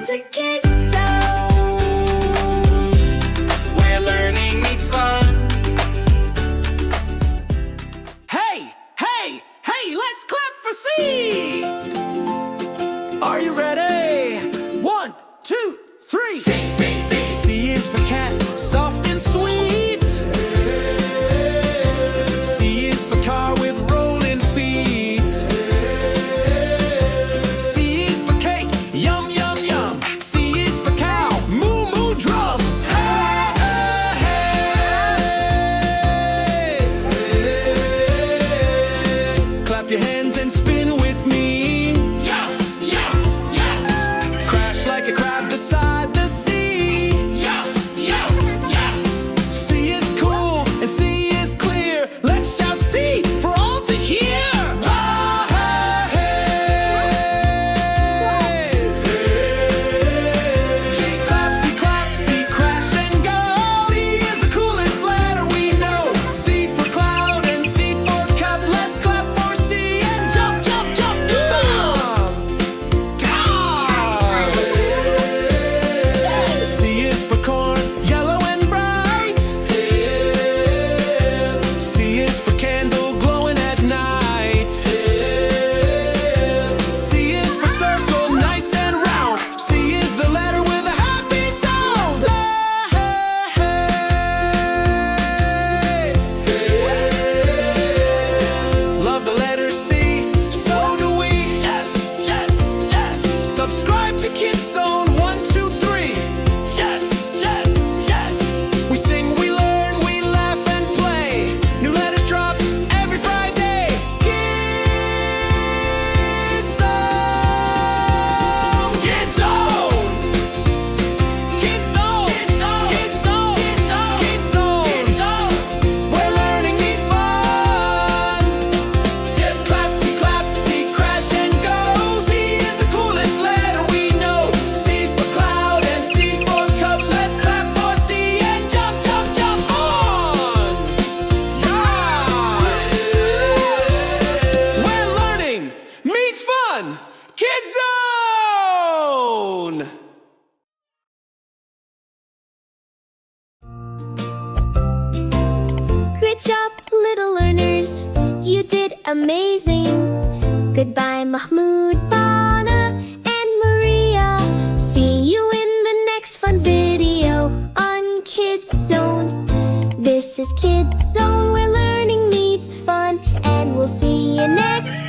to Kids Zone, where learning meets fun. Hey, hey, hey, let's clap for C! Are you ready? 1, 2, 3. Sing, sing, sing. C is for cat, soft and sweet. C is for car with rolling feet. C is for cake, yum, yum, yum. C is for cow, moo, moo, drum. Hey, hey, hey. Clap your hands and spin with me. Yes, yes, yes. Crash like a crab beside the sea. Yes, yes, yes. C is cool and C is clear. Let's shout C for all to hear. Ah, hey, hey. G clap, C clap, C crash and go. C is the coolest letter we know. C for cloud and C for cup. Let's clap for C and jump, jump, jump. Down. C is for corn, yellow and bright. C is for candle glowing at night. C is for circle, nice and round. C is the letter with a happy sound. Love the letter C, so do we. Yes, yes, yes. Subscribe to Kids Zone 1, 2, 3. Yes, yes, yes. We sing, we learn, we laugh and play. New letters drop every Friday. Kids Zone! Kids Zone! Kids Zone! Kids Zone! Kids Zone! Where learning meets fun. Tip clap, T clap, C crash and go. C is the coolest letter we know. C for cloud and C for cup. Let's clap for C and jump, jump, jump on. Yeah! Where learning meets fun. Kids Zone! Great job, little learners. You did amazing. Goodbye, Mahmoud, Bana, and Maria. See you in the next fun video on Kids Zone. This is Kids Zone, where learning meets fun, and we'll see you next